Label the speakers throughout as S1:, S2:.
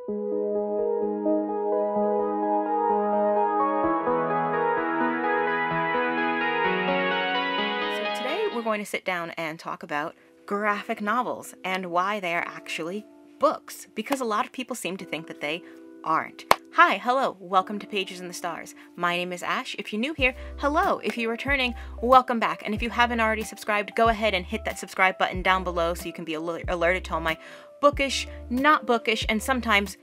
S1: So today we're going to sit down and talk about graphic novels and why they are actually books, because a lot of people seem to think that they aren't. Hi, hello, welcome to Pages in the Stars. My name is Ash. If you're new here, hello. If you're returning, welcome back. And if you haven't already subscribed, go ahead and hit that subscribe button down below so you can be alerted to all my bookish, not bookish, and sometimes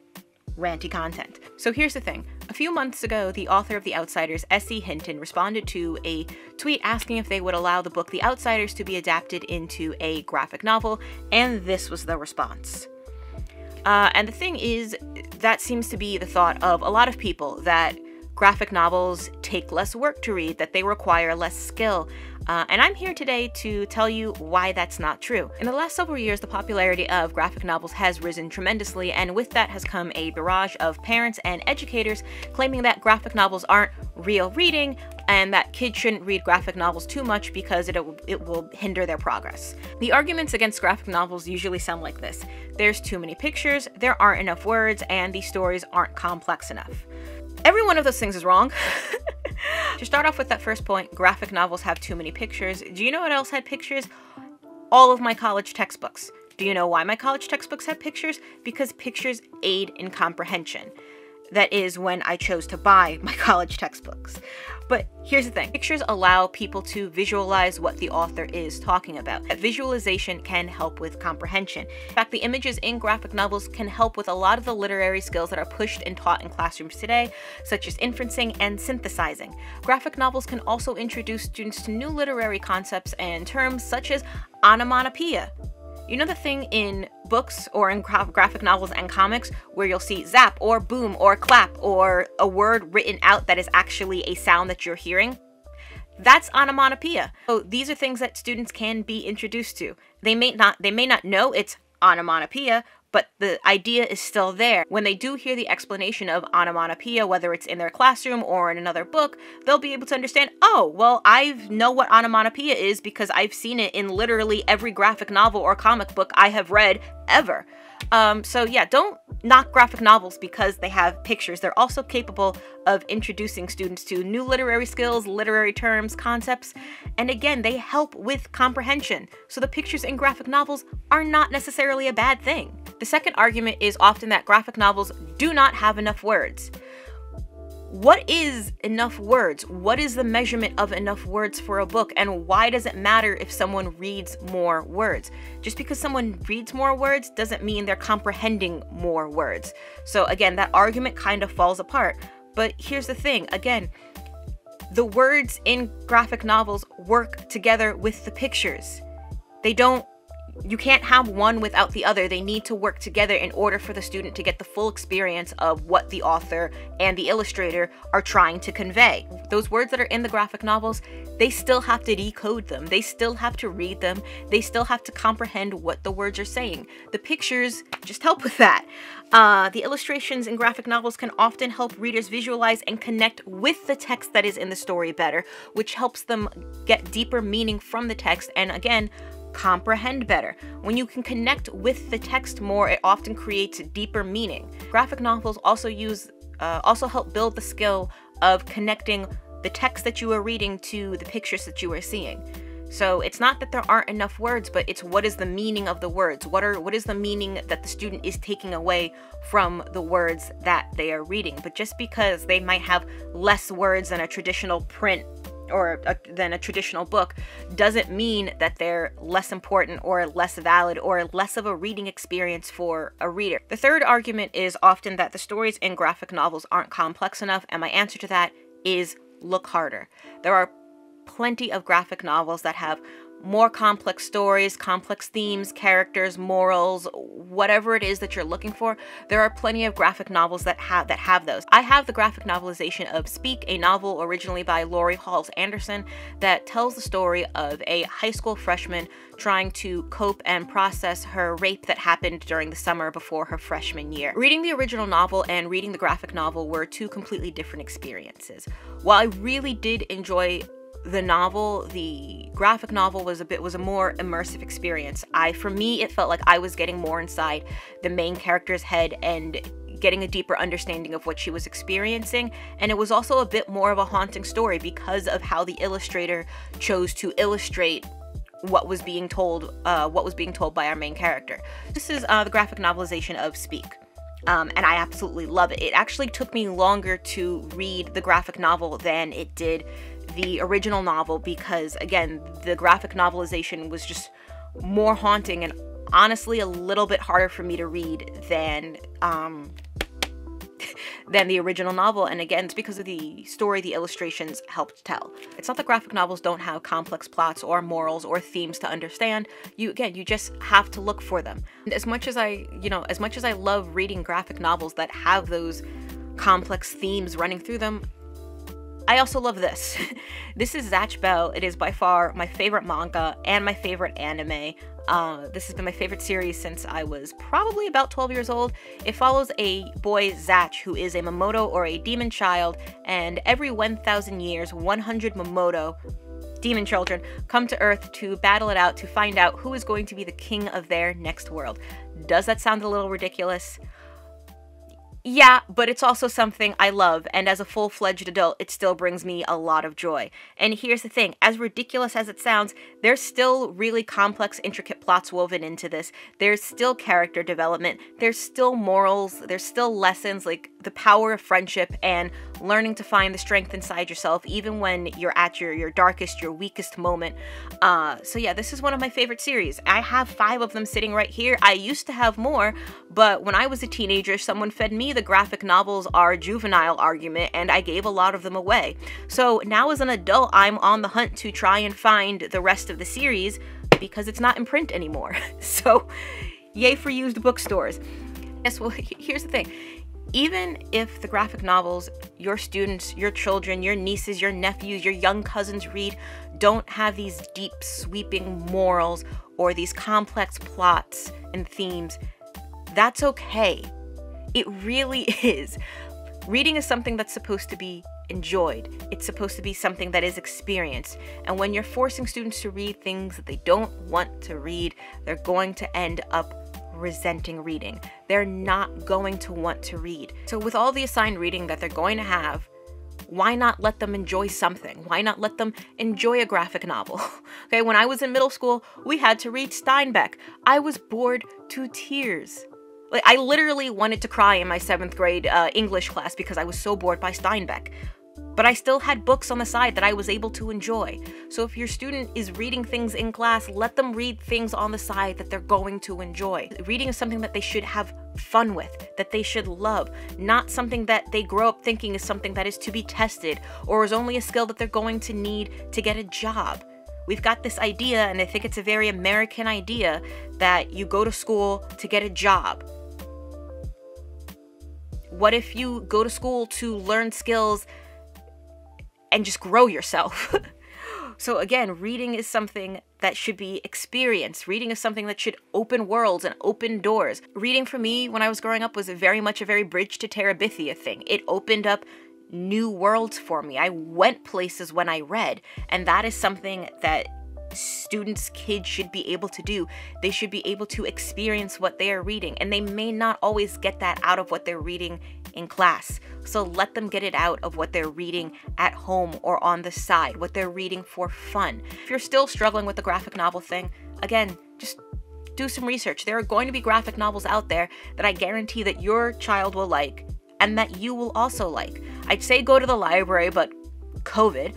S1: ranty content. So here's the thing. A few months ago, the author of The Outsiders, S.E. Hinton, responded to a tweet asking if they would allow the book The Outsiders to be adapted into a graphic novel, and this was the response. And the thing is, that seems to be the thought of a lot of people, that graphic novels take less work to read, that they require less skill. And I'm here today to tell you why that's not true. In the last several years, the popularity of graphic novels has risen tremendously, and with that has come a barrage of parents and educators claiming that graphic novels aren't real reading and that kids shouldn't read graphic novels too much because it will hinder their progress. The arguments against graphic novels usually sound like this. There's too many pictures, there aren't enough words, and these stories aren't complex enough. Every one of those things is wrong. To start off with that first point, graphic novels have too many pictures. Do you know what else had pictures? All of my college textbooks. Do you know why my college textbooks have pictures? Because pictures aid in comprehension. That is when I chose to buy my college textbooks. But here's the thing. Pictures allow people to visualize what the author is talking about. That visualization can help with comprehension. In fact, the images in graphic novels can help with a lot of the literary skills that are pushed and taught in classrooms today, such as inferencing and synthesizing. Graphic novels can also introduce students to new literary concepts and terms such as onomatopoeia. You know the thing in books or in graphic novels and comics where you'll see zap or boom or clap or a word written out that is actually a sound that you're hearing? That's onomatopoeia. So these are things that students can be introduced to. They may not know it's onomatopoeia, but the idea is still there. When they do hear the explanation of onomatopoeia, whether it's in their classroom or in another book, they'll be able to understand, oh, well, I know what onomatopoeia is because I've seen it in literally every graphic novel or comic book I have read ever. So yeah, don't knock graphic novels because they have pictures. They're also capable of introducing students to new literary skills, literary terms, concepts, and again, they help with comprehension. So the pictures in graphic novels are not necessarily a bad thing. The second argument is often that graphic novels do not have enough words. What is enough words? What is the measurement of enough words for a book? And why does it matter if someone reads more words? Just because someone reads more words doesn't mean they're comprehending more words. So again, that argument kind of falls apart. But here's the thing, again, the words in graphic novels work together with the pictures. You can't have one without the other. They need to work together in order for the student to get the full experience of what the author and the illustrator are trying to convey. Those words that are in the graphic novels, they still have to decode them. They still have to read them. They still have to comprehend what the words are saying. The pictures just help with that. The illustrations in graphic novels can often help readers visualize and connect with the text that is in the story better, which helps them get deeper meaning from the text and, again, comprehend better. When you can connect with the text more, it often creates deeper meaning. Graphic novels also help build the skill of connecting the text that you are reading to the pictures that you are seeing. So it's not that there aren't enough words, but it's what is the meaning of the words? What is the meaning that the student is taking away from the words that they are reading? But just because they might have less words than a traditional print than a traditional book doesn't mean that they're less important or less valid or less of a reading experience for a reader. The third argument is often that the stories in graphic novels aren't complex enough, and my answer to that is look harder. There are plenty of graphic novels that have more complex stories, complex themes, characters, morals, whatever it is that you're looking for. There are plenty of graphic novels that have those. I have the graphic novelization of Speak, a novel originally by Laurie Halse Anderson that tells the story of a high school freshman trying to cope and process her rape that happened during the summer before her freshman year. Reading the original novel and reading the graphic novel were two completely different experiences. While I really did enjoy the novel, the graphic novel was a more immersive experience. For me, it felt like I was getting more inside the main character's head and getting a deeper understanding of what she was experiencing. And it was also a bit more of a haunting story because of how the illustrator chose to illustrate what was being told by our main character. This is the graphic novelization of Speak. And I absolutely love it. It actually took me longer to read the graphic novel than it did the original novel because, again, the graphic novelization was just more haunting and honestly a little bit harder for me to read than the original novel. And again, it's because of the story the illustrations helped tell. It's not that graphic novels don't have complex plots or morals or themes to understand. You just have to look for them. And as much as I love reading graphic novels that have those complex themes running through them, I also love this. This is Zatch Bell. It is by far my favorite manga and my favorite anime. This has been my favorite series since I was probably about 12 years old. It follows a boy, Zatch, who is a Momoto or a demon child, and every 1,000 years, 100 Momoto demon children come to Earth to battle it out to find out who is going to be the king of their next world. Does that sound a little ridiculous? Yeah, but it's also something I love, and as a full-fledged adult, it still brings me a lot of joy. And here's the thing, as ridiculous as it sounds, there's still really complex, intricate plots woven into this. There's still character development, there's still morals, there's still lessons like the power of friendship and learning to find the strength inside yourself, even when you're at your darkest, your weakest moment. So yeah, this is one of my favorite series. I have 5 of them sitting right here. I used to have more, but when I was a teenager, someone fed me the graphic novels are juvenile argument, and I gave a lot of them away. So now as an adult, I'm on the hunt to try and find the rest of the series because it's not in print anymore. So yay for used bookstores. Yes, well, here's the thing. Even if the graphic novels your students, your children, your nieces, your nephews, your young cousins read don't have these deep, sweeping morals or these complex plots and themes, that's okay. It really is. Reading is something that's supposed to be enjoyed. It's supposed to be something that is experienced. And when you're forcing students to read things that they don't want to read, they're going to end up resenting reading. They're not going to want to read. So with all the assigned reading that they're going to have, why not let them enjoy something? Why not let them enjoy a graphic novel? Okay, when I was in middle school, we had to read Steinbeck. I was bored to tears. Like, I literally wanted to cry in my 7th grade English class because I was so bored by Steinbeck. But I still had books on the side that I was able to enjoy. So if your student is reading things in class, let them read things on the side that they're going to enjoy. Reading is something that they should have fun with, that they should love, not something that they grow up thinking is something that is to be tested or is only a skill that they're going to need to get a job. We've got this idea, and I think it's a very American idea, that you go to school to get a job. What if you go to school to learn skills and just grow yourself? So again, reading is something that should be experienced. Reading is something that should open worlds and open doors. Reading for me when I was growing up was very much a very Bridge to Terabithia thing. It opened up new worlds for me. I went places when I read, and that is something that students, kids should be able to do. They should be able to experience what they are reading, and they may not always get that out of what they're reading in class. So let them get it out of what they're reading at home or on the side, what they're reading for fun. If you're still struggling with the graphic novel thing, again, just do some research. There are going to be graphic novels out there that I guarantee that your child will like and that you will also like. I'd say go to the library, but COVID.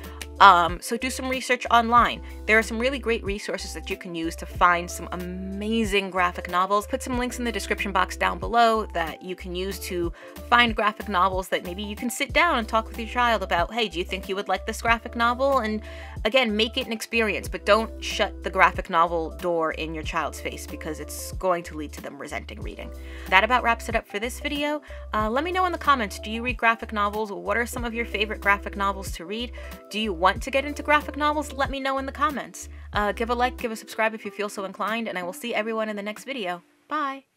S1: So do some research online. There are some really great resources that you can use to find some amazing graphic novels. Put some links in the description box down below that you can use to find graphic novels that maybe you can sit down and talk with your child about. Hey, do you think you would like this graphic novel? And again, make it an experience, but don't shut the graphic novel door in your child's face because it's going to lead to them resenting reading. That about wraps it up for this video. Let me know in the comments, do you read graphic novels? What are some of your favorite graphic novels to read? Do you want to get into graphic novels? Let me know in the comments. Give a like, give a subscribe if you feel so inclined, and I will see everyone in the next video. Bye!